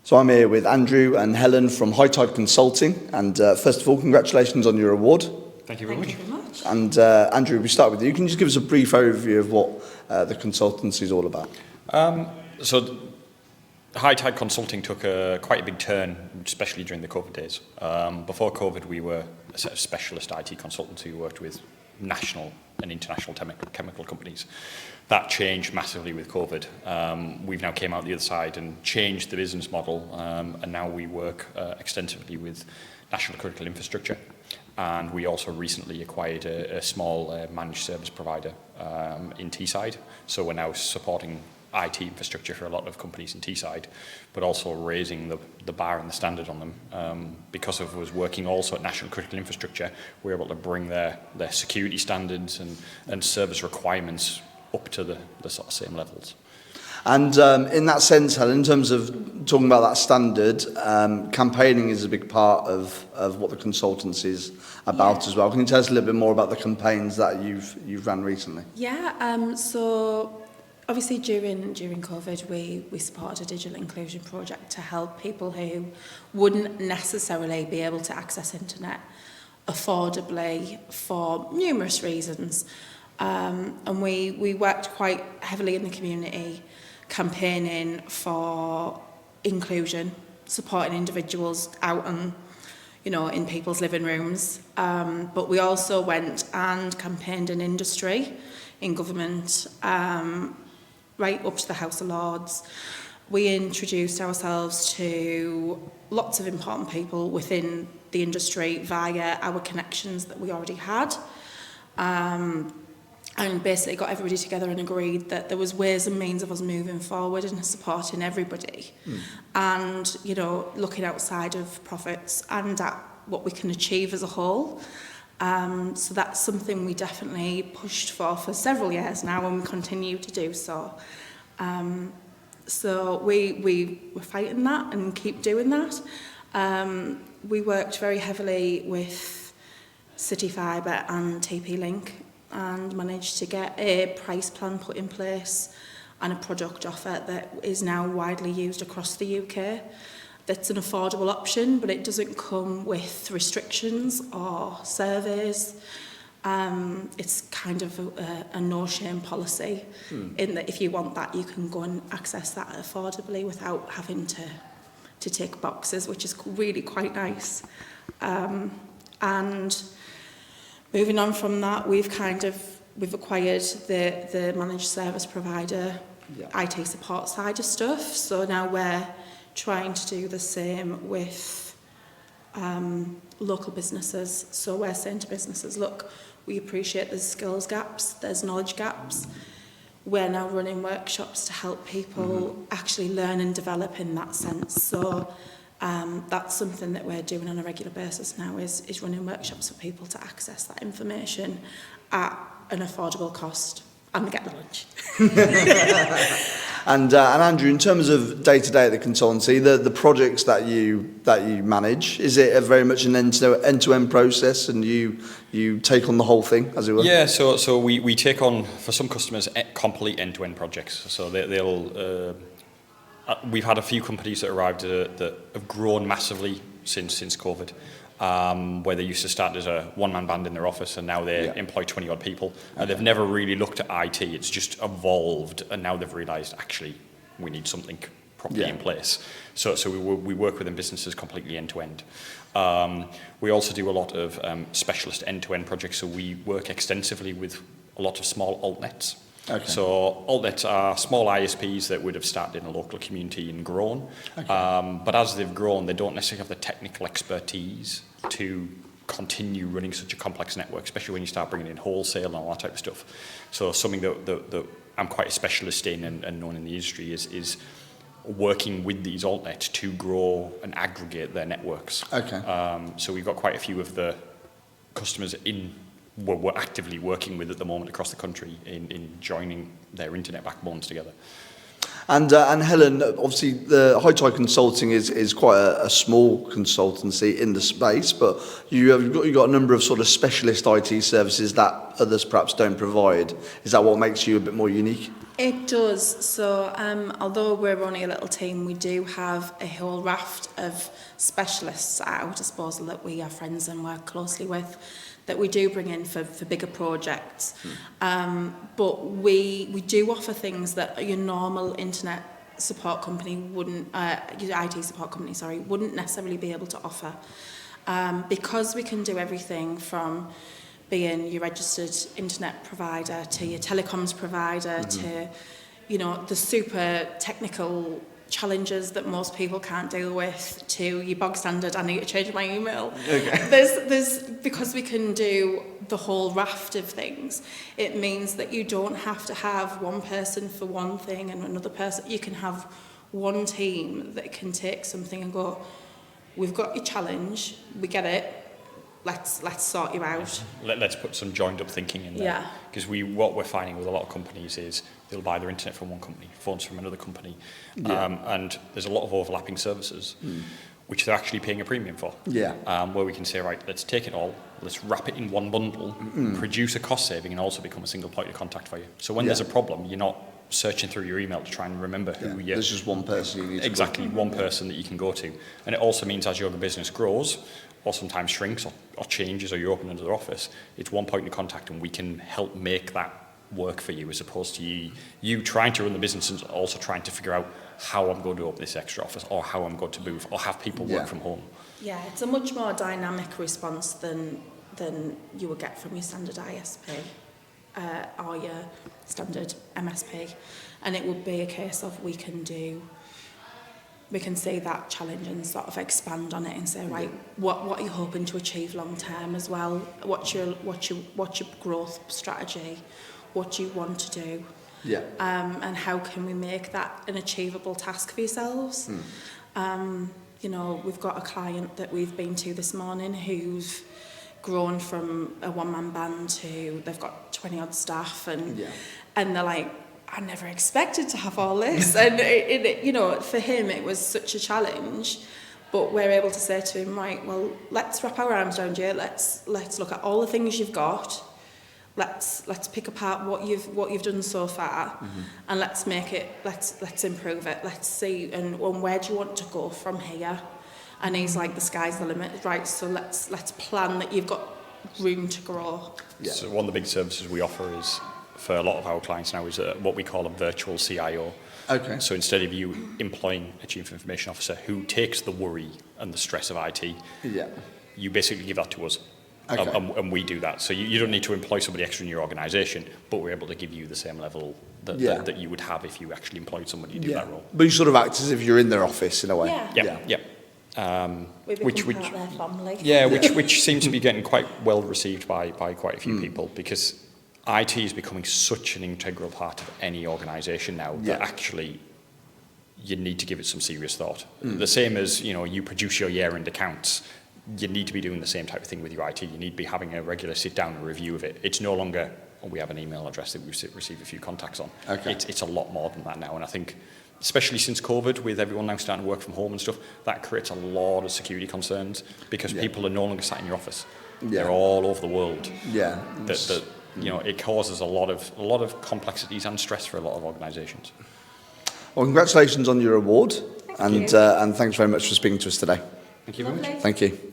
So I'm here with Andrew and Helen from High Tide Consulting, and first of all, congratulations on your award. Thank you very much. Thank you very much. And Andrew, we start with you. Can you just give us a brief overview of what the consultancy is all about? So High Tide Consulting took quite a big turn, especially during the COVID days. Before COVID, we were a sort of specialist IT consultancy who worked with national and international chemical companies. That changed massively with COVID. We've now came out the other side and changed the business model, and now we work extensively with national critical infrastructure. And we also recently acquired a small managed service provider in Teesside. So we're now supporting IT infrastructure for a lot of companies in Teesside, but also raising the bar and the standard on them. Because of us working also at national critical infrastructure, we're able to bring their security standards and service requirements up to the sort of same levels. And in that sense, Helen, in terms of talking about that standard, campaigning is a big part of what the consultancy is about as well. Can you tell us a little bit more about the campaigns that you've run recently? Yeah, so obviously during COVID, we supported a digital inclusion project to help people who wouldn't necessarily be able to access internet affordably for numerous reasons. And we worked quite heavily in the community, campaigning for inclusion, supporting individuals out and, in people's living rooms. But we also went and campaigned in industry, in government, right up to the House of Lords. We introduced ourselves to lots of important people within the industry via our connections that we already had. And basically got everybody together and agreed that there was ways and means of us moving forward and supporting everybody. And, looking outside of profits and at what we can achieve as a whole. So that's something we definitely pushed for several years now, and we continue to do so. So we were fighting that and keep doing that. We worked very heavily with City Fibre and TP-Link and managed to get a price plan put in place and a product offer that is now widely used across the UK. That's an affordable option, but it doesn't come with restrictions or surveys. It's kind of a no-shame policy in that if you want that, you can go and access that affordably without having to tick boxes, which is really quite nice. And moving on from that, we've acquired the managed service provider, IT support side of stuff. So now we're trying to do the same with local businesses. So we're saying to businesses, look, we appreciate there's skills gaps, there's knowledge gaps. We're now running workshops to help people actually learn and develop in that sense. So that's something that we're doing on a regular basis now, is running workshops for people to access that information at an affordable cost and get the lunch. And Andrew, in terms of day-to-day at the consultancy, the projects that you manage, is it very much an end-to-end process, and you take on the whole thing, as it were? Yeah, so we take on, for some customers, complete end-to-end projects. So they'll we've had a few companies that arrived that have grown massively since COVID, where they used to start as a one-man band in their office, and now they employ 20-odd people. And they've never really looked at IT. It's just evolved, and now they've realised, actually, we need something properly in place. So we work within businesses completely end-to-end. We also do a lot of specialist end-to-end projects, so we work extensively with a lot of small altnets. Okay. So altnets are small ISPs that would have started in a local community and grown. Okay. But as they've grown, they don't necessarily have the technical expertise to continue running such a complex network, especially when you start bringing in wholesale and all that type of stuff. So something that I'm quite a specialist in and known in the industry is working with these altnets to grow and aggregate their networks. Okay. So we've got quite a few of the customers we're actively working with at the moment across the country in joining their internet backbones together. And Helen, obviously the High Tide Consulting is quite a small consultancy in the space, but you've got a number of sort of specialist IT services that others perhaps don't provide. Is that what makes you a bit more unique? It does. So although we're only a little team, we do have a whole raft of specialists at our disposal that we are friends and work closely with, that we do bring in for bigger projects. But we do offer things that your normal internet support company wouldn't, your IT support company, sorry, wouldn't necessarily be able to offer. Because we can do everything from being your registered internet provider to your telecoms provider to, you know, the super technical challenges that most people can't deal with to your bog standard, I need to change my email. Okay. There's because we can do the whole raft of things, it means that you don't have to have one person for one thing and another person. You can have one team that can take something and go, we've got your challenge, we get it, let's sort you out. Let's put some joined up thinking in there. Yeah. Because what we're finding with a lot of companies is they'll buy their internet from one company, phones from another company, and there's a lot of overlapping services, which they're actually paying a premium for. Yeah. Where we can say, right, let's take it all, let's wrap it in one bundle, produce a cost saving, and also become a single point of contact for you. So when there's a problem, you're not searching through your email to try and remember who you... There's just one person you need to Exactly, one person that you can go to. And it also means as your business grows, or sometimes shrinks or changes, or you open another office, it's one point of contact and we can help make that work for you, as opposed to you trying to run the business and also trying to figure out how I'm going to open this extra office, or how I'm going to move, or have people work from home. Yeah, it's a much more dynamic response than you would get from your standard ISP or your standard MSP. And it would be a case of we can see that challenge and sort of expand on it and say, right, what are you hoping to achieve long term as well? What's your growth strategy? What do you want to do? Yeah. And how can we make that an achievable task for yourselves? You know, we've got a client that we've been to this morning who's grown from a one-man band to they've got 20 odd staff, and they're like, I never expected to have all this. And, it, you know, for him, it was such a challenge. But we're able to say to him, right, well, let's wrap our arms around you. Let's look at all the things you've got. Let's pick apart what you've done so far, and let's make it. Let's improve it. Let's see, and where do you want to go from here? And he's like, the sky's the limit, right? So let's plan that you've got room to grow. Yeah. So one of the big services we offer is, for a lot of our clients now, is what we call a virtual CIO. Okay. So instead of you employing a chief information officer who takes the worry and the stress of IT, you basically give that to us. Okay. And we do that. So you don't need to employ somebody extra in your organisation, but we're able to give you the same level that you would have if you actually employed somebody to do that role. But you sort of act as if you're in their office in a way. Yeah. We become part of their family. Yeah, which seems to be getting quite well received by quite a few people, because IT is becoming such an integral part of any organisation now that actually you need to give it some serious thought. The same as, you know, you produce your year-end accounts, you need to be doing the same type of thing with your IT. You need to be having a regular sit-down and review of it. It's no longer, we have an email address that we've received a few contacts on. Okay. It's a lot more than that now, and I think, especially since COVID, with everyone now starting to work from home and stuff, that creates a lot of security concerns, because people are no longer sat in your office. They're all over the world. Yeah. That you know, it causes a lot of complexities and stress for a lot of organisations. Well, congratulations on your award, and thanks very much for speaking to us today. Thank you very much. Thank you.